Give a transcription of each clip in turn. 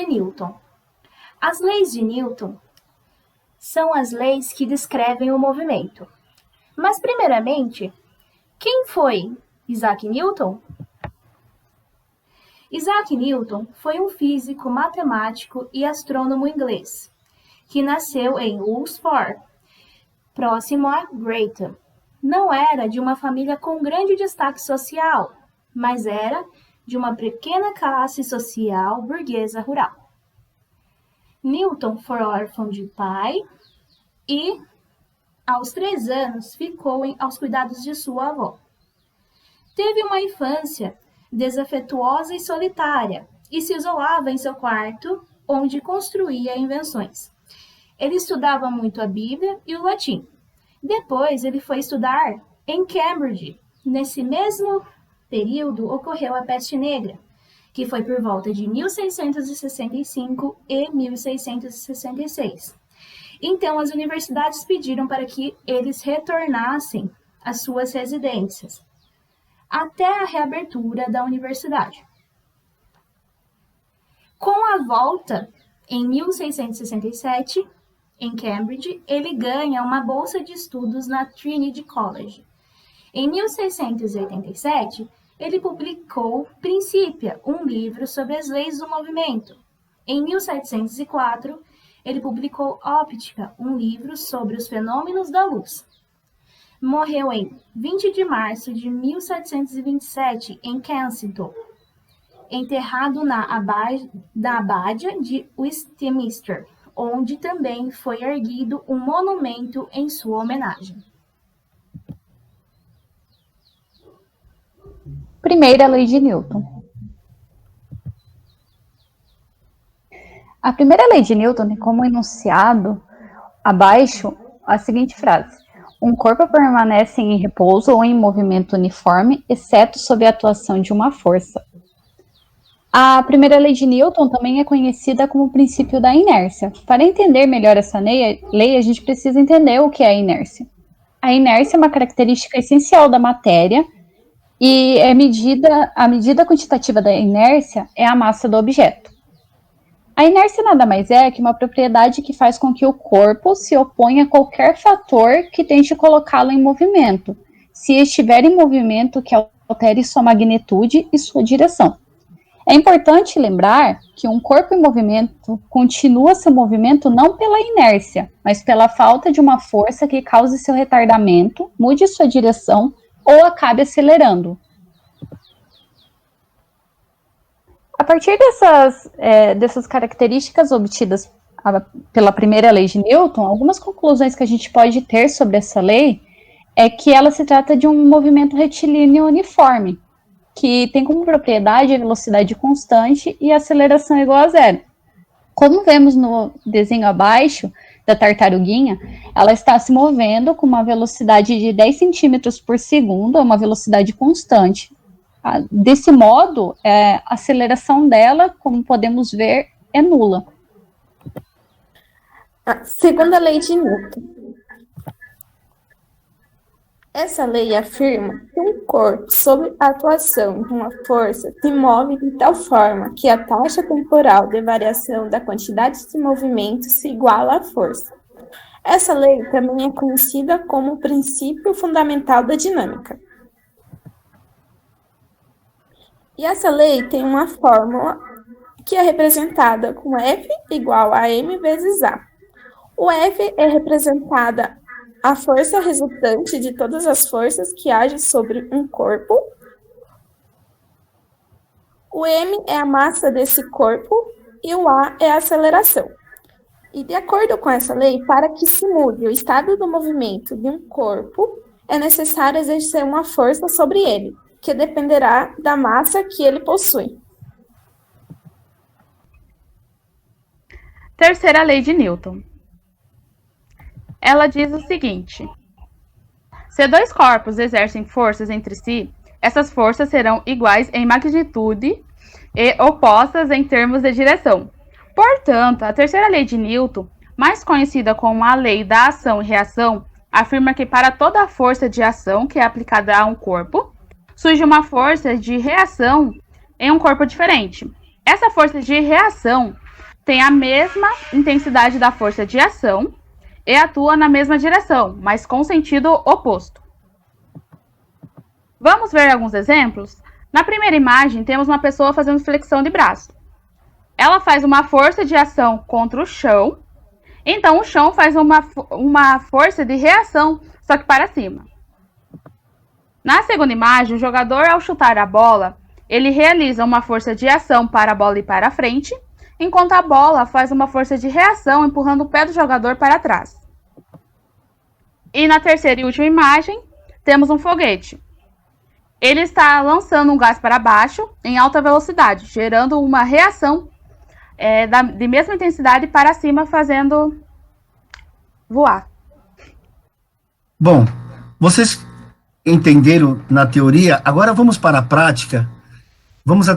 de Newton. As leis de Newton são as leis que descrevem o movimento. Mas, primeiramente, quem foi Isaac Newton? Isaac Newton foi um físico, matemático e astrônomo inglês, que nasceu em Oxford, próximo a Brighton. Não era de uma família com grande destaque social, mas era de uma pequena classe social burguesa rural. Newton foi órfão de pai e, aos 3 anos, ficou aos cuidados de sua avó. Teve uma infância desafetuosa e solitária e se isolava em seu quarto, onde construía invenções. Ele estudava muito a Bíblia e o latim. Depois, ele foi estudar em Cambridge. Nesse mesmo período, ocorreu a Peste Negra, que foi por volta de 1665 e 1666. Então, as universidades pediram para que eles retornassem às suas residências, até a reabertura da universidade. Com a volta, em 1667, em Cambridge, ele ganha uma bolsa de estudos na Trinity College. Em 1687, ele publicou Principia, um livro sobre as leis do movimento. Em 1704, ele publicou Óptica, um livro sobre os fenômenos da luz. Morreu em 20 de março de 1727, em Kensington, enterrado na Abádia de Westminster, onde também foi erguido um monumento em sua homenagem. Primeira lei de Newton. A primeira lei de Newton tem como enunciado abaixo a seguinte frase: um corpo permanece em repouso ou em movimento uniforme, exceto sob a atuação de uma força. A primeira lei de Newton também é conhecida como o princípio da inércia. Para entender melhor essa lei, a gente precisa entender o que é a inércia. A inércia é uma característica essencial da matéria e a medida quantitativa da inércia é a massa do objeto. A inércia nada mais é que uma propriedade que faz com que o corpo se oponha a qualquer fator que tente colocá-lo em movimento, se estiver em movimento que altere sua magnitude e sua direção. É importante lembrar que um corpo em movimento continua seu movimento não pela inércia, mas pela falta de uma força que cause seu retardamento, mude sua direção ou acabe acelerando. A partir dessas características obtidas pela primeira lei de Newton, algumas conclusões que a gente pode ter sobre essa lei é que ela se trata de um movimento retilíneo uniforme, que tem como propriedade a velocidade constante e a aceleração igual a zero. Como vemos no desenho abaixo da tartaruguinha, ela está se movendo com uma velocidade de 10 centímetros por segundo, é uma velocidade constante. Desse modo, a aceleração dela, como podemos ver, é nula. A segunda lei de Newton. Essa lei afirma que um corpo, sob a atuação de uma força, se move de tal forma que a taxa temporal de variação da quantidade de movimento se iguala à força. Essa lei também é conhecida como o princípio fundamental da dinâmica. E essa lei tem uma fórmula que é representada com F igual a m vezes A. O F é representada a força resultante de todas as forças que agem sobre um corpo. O m é a massa desse corpo e o A é a aceleração. E de acordo com essa lei, para que se mude o estado do movimento de um corpo, é necessário exercer uma força sobre ele, que dependerá da massa que ele possui. Terceira lei de Newton. Ela diz o seguinte: se dois corpos exercem forças entre si, essas forças serão iguais em magnitude e opostas em termos de direção. Portanto, a terceira lei de Newton, mais conhecida como a lei da ação e reação, afirma que para toda força de ação que é aplicada a um corpo, surge uma força de reação em um corpo diferente. Essa força de reação tem a mesma intensidade da força de ação e atua na mesma direção, mas com sentido oposto. Vamos ver alguns exemplos? Na primeira imagem, temos uma pessoa fazendo flexão de braço. Ela faz uma força de ação contra o chão, então o chão faz uma força de reação, só que para cima. Na segunda imagem, o jogador, ao chutar a bola, ele realiza uma força de ação para a bola ir para frente, enquanto a bola faz uma força de reação empurrando o pé do jogador para trás. E na terceira e última imagem, temos um foguete. Ele está lançando um gás para baixo em alta velocidade, gerando uma reação de mesma intensidade para cima, fazendo voar. Bom, vocês entenderam na teoria, agora vamos para a prática. Vamos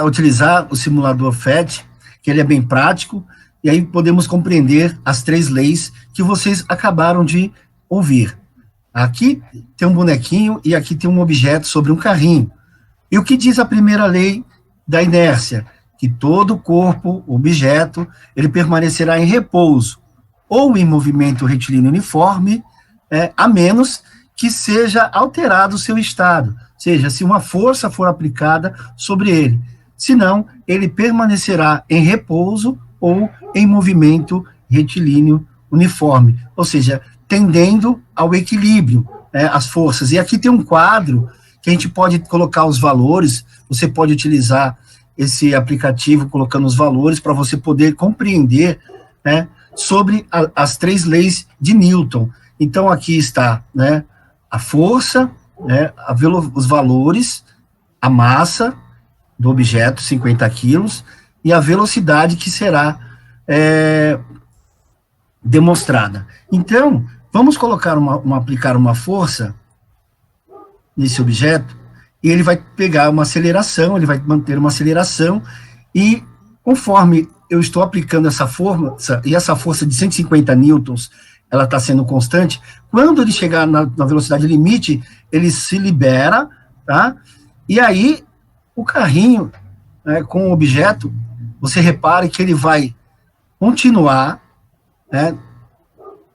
utilizar o simulador PhET, que ele é bem prático, e aí podemos compreender as 3 leis que vocês acabaram de ouvir. Aqui tem um bonequinho e aqui tem um objeto sobre um carrinho. E o que diz a primeira lei da inércia? Que todo corpo, objeto, ele permanecerá em repouso, ou em movimento retilíneo uniforme, a menos que seja alterado o seu estado, ou seja, se uma força for aplicada sobre ele. Senão, ele permanecerá em repouso ou em movimento retilíneo uniforme, ou seja, tendendo ao equilíbrio, as forças. E aqui tem um quadro que a gente pode colocar os valores, você pode utilizar esse aplicativo colocando os valores para você poder compreender, sobre as 3 leis de Newton. Então, aqui está, a força, os valores, a massa do objeto, 50 quilos, e a velocidade que será demonstrada. Então, vamos colocar aplicar uma força nesse objeto, e ele vai pegar uma aceleração, ele vai manter uma aceleração, e conforme eu estou aplicando essa força, e essa força de 150 newtons, ela está sendo constante, quando ele chegar na velocidade limite, ele se libera, tá? E aí, o carrinho, com o objeto, você repare que ele vai continuar,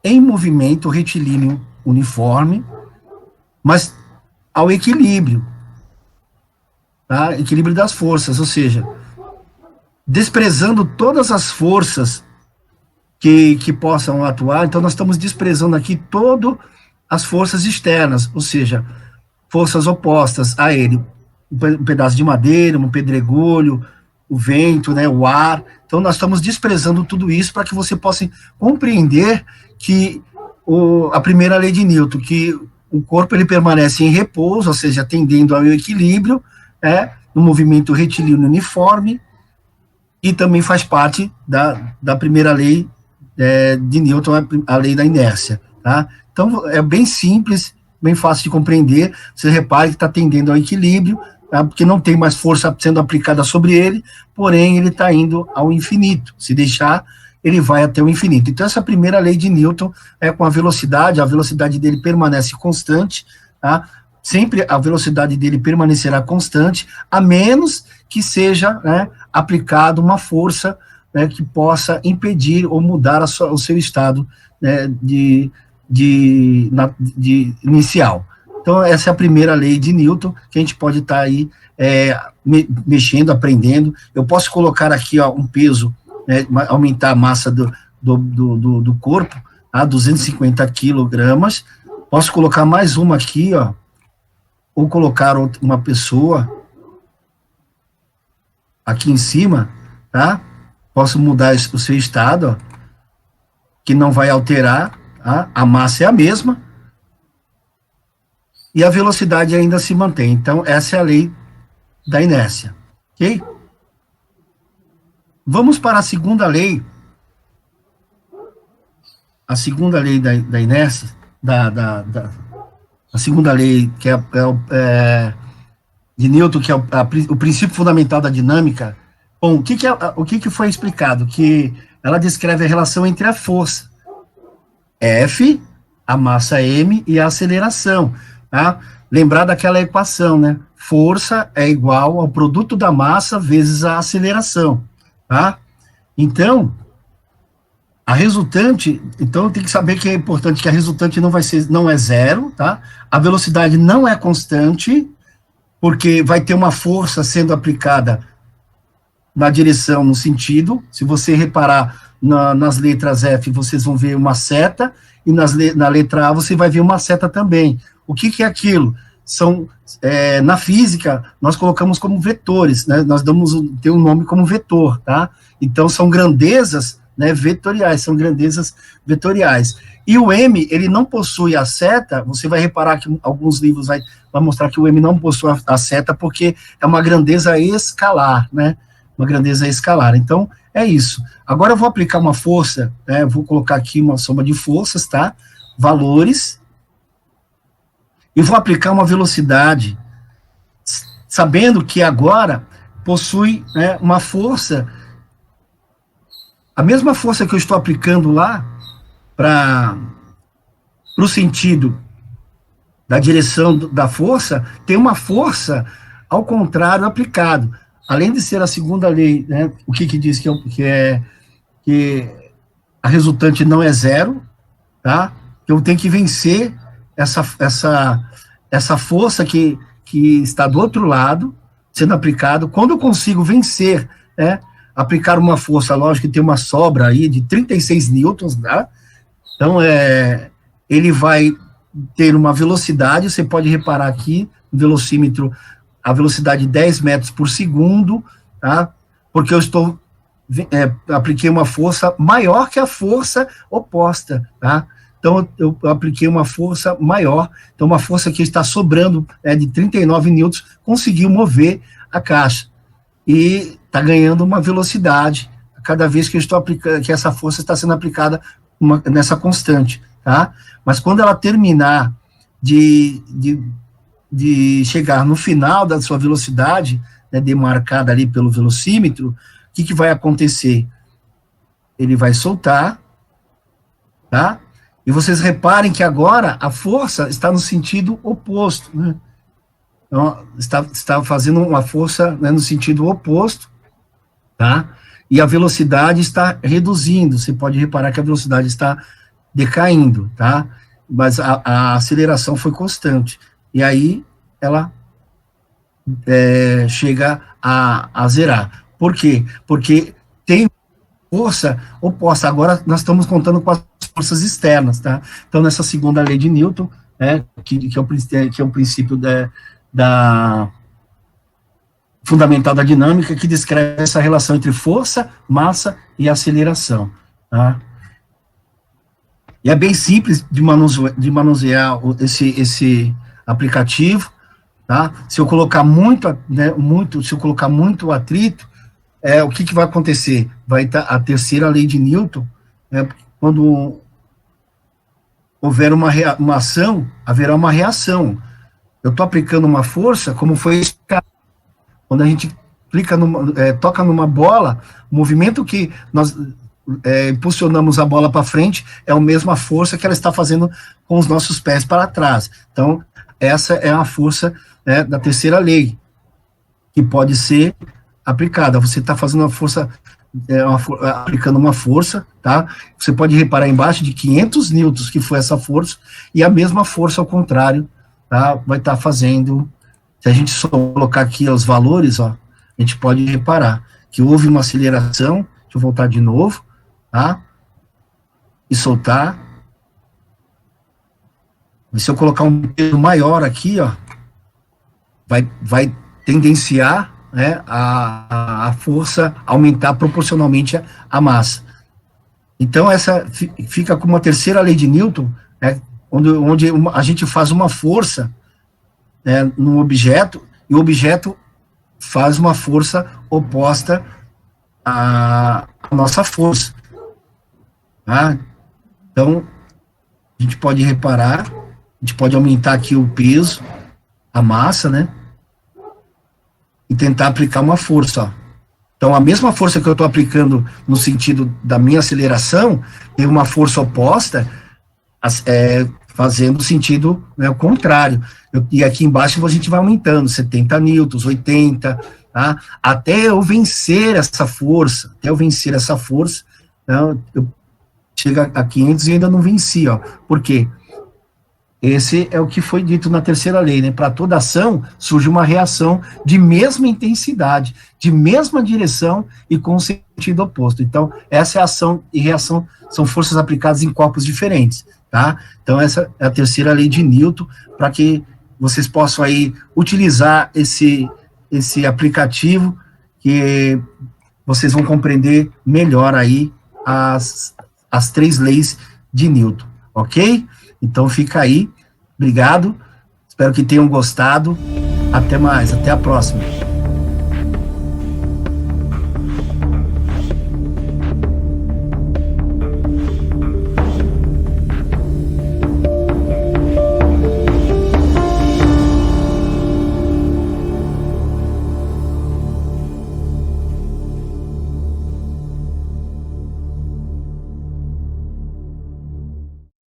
em movimento retilíneo uniforme, mas ao equilíbrio, tá? Equilíbrio das forças, ou seja, desprezando todas as forças que possam atuar. Então nós estamos desprezando aqui todas as forças externas, ou seja, forças opostas a ele, um pedaço de madeira, um pedregulho, o vento, o ar. Então nós estamos desprezando tudo isso para que você possa compreender que a primeira lei de Newton, que o corpo ele permanece em repouso, ou seja, tendendo ao equilíbrio, no movimento retilíneo uniforme, e também faz parte da primeira lei de Newton, a lei da inércia. Tá? Então, é bem simples, bem fácil de compreender. Você repare que está tendendo ao equilíbrio, tá? Porque não tem mais força sendo aplicada sobre ele, porém, ele está indo ao infinito. Se deixar, ele vai até o infinito. Então, essa primeira lei de Newton é com a velocidade dele permanece constante, tá? Sempre a velocidade dele permanecerá constante, a menos que seja aplicada uma força que possa impedir ou mudar o seu estado de inicial. Então, essa é a primeira lei de Newton, que a gente pode estar aí mexendo, aprendendo. Eu posso colocar aqui um peso, aumentar a massa do corpo, a 250 quilogramas. Posso colocar mais uma aqui, ou colocar uma pessoa aqui em cima, tá? Posso mudar o seu estado, que não vai alterar, tá? A massa é a mesma, e a velocidade ainda se mantém. Então, essa é a lei da inércia, ok? Vamos para a segunda lei. A segunda lei da inércia, a segunda lei, que de Newton, que é o princípio fundamental da dinâmica. Bom, o que foi explicado? Que ela descreve a relação entre a força F, a massa M e a aceleração, tá? Lembrar daquela equação, Força é igual ao produto da massa vezes a aceleração, tá? Então, a resultante, então tem que saber que é importante que a resultante não é zero, tá? A velocidade não é constante, porque vai ter uma força sendo aplicada na direção, no sentido. Se você reparar nas letras F, vocês vão ver uma seta, e na letra A você vai ver uma seta também. O que é aquilo? Na física, nós colocamos como vetores, né? Nós tem um nome como vetor, tá? Então, são grandezas, né, vetoriais, são grandezas vetoriais. E o M, ele não possui a seta. Você vai reparar que alguns livros vai mostrar que o M não possui a seta, porque é uma grandeza escalar, né? Uma grandeza escalar. Então, é isso. Agora eu vou aplicar uma força, né? Vou colocar aqui uma soma de forças, tá? Valores. E vou aplicar uma velocidade, sabendo que agora possui, né, uma força, a mesma força que eu estou aplicando lá, para o sentido da direção da força, tem uma força ao contrário aplicado. Além de ser a segunda lei, né, o que diz que a resultante não é zero, tá? Eu tenho que vencer essa força que está do outro lado, sendo aplicado. Quando eu consigo vencer, né, aplicar uma força, lógico que tem uma sobra aí de 36 newtons, tá? Então, ele vai ter uma velocidade, você pode reparar aqui, no velocímetro, a velocidade de 10 metros por segundo, tá? Porque eu apliquei uma força maior que a força oposta, tá? Então, eu apliquei uma força maior, então uma força que está sobrando de 39 newtons, conseguiu mover a caixa. E está ganhando uma velocidade cada vez que eu estou aplicando, que essa força está sendo aplicada nessa constante, tá? Mas quando ela terminar de chegar no final da sua velocidade, né, demarcada ali pelo velocímetro, o que vai acontecer? Ele vai soltar, tá? E vocês reparem que agora a força está no sentido oposto, né? Então, está fazendo uma força, né, no sentido oposto, tá? E a velocidade está reduzindo. Você pode reparar que a velocidade está decaindo, tá? Mas a aceleração foi constante. E aí ela chega a zerar. Por quê? Porque tem força oposta. Agora nós estamos contando com as forças externas, tá? Então, nessa segunda lei de Newton, que é o princípio fundamental da dinâmica, que descreve essa relação entre força, massa e aceleração, tá? E é bem simples de manusear esse aplicativo, tá? Se eu colocar se eu colocar muito atrito, o que vai acontecer? Vai estar a terceira lei de Newton, quando houver uma ação, haverá uma reação. Eu estou aplicando uma força, como foi explicado. Quando a gente toca numa bola, o movimento que nós impulsionamos a bola para frente é a mesma força que ela está fazendo com os nossos pés para trás. Então, essa é a força da terceira lei, que pode ser aplicada. Você está fazendo uma força, aplicando uma força, tá? Você pode reparar embaixo de 500 newtons, que foi essa força, e a mesma força ao contrário, tá? Vai estar fazendo. Se a gente só colocar aqui os valores, ó, a gente pode reparar que houve uma aceleração. Deixa eu voltar de novo, tá? E soltar. E se eu colocar um peso maior aqui, ó, vai tendenciar, né, a força aumentar proporcionalmente à massa. Então, essa fica como uma terceira lei de Newton, onde a gente faz uma força num objeto, e o objeto faz uma força oposta à nossa força. Tá? Então, a gente pode reparar, a gente pode aumentar aqui o peso, a massa, né? E tentar aplicar uma força, ó. Então, a mesma força que eu estou aplicando no sentido da minha aceleração, tem uma força oposta, fazendo o sentido, né, o contrário. E aqui embaixo a gente vai aumentando, 70 newtons, 80, tá? Até eu vencer essa força, eu chego a 500 e ainda não venci, ó. Por quê? Esse é o que foi dito na terceira lei, né? Para toda ação surge uma reação de mesma intensidade, de mesma direção e com sentido oposto. Então, essa é ação e reação, são forças aplicadas em corpos diferentes, tá? Então, essa é a terceira lei de Newton, para que vocês possam aí utilizar esse aplicativo, que vocês vão compreender melhor aí as 3 leis de Newton, ok? Então fica aí, obrigado, espero que tenham gostado, até mais, até a próxima.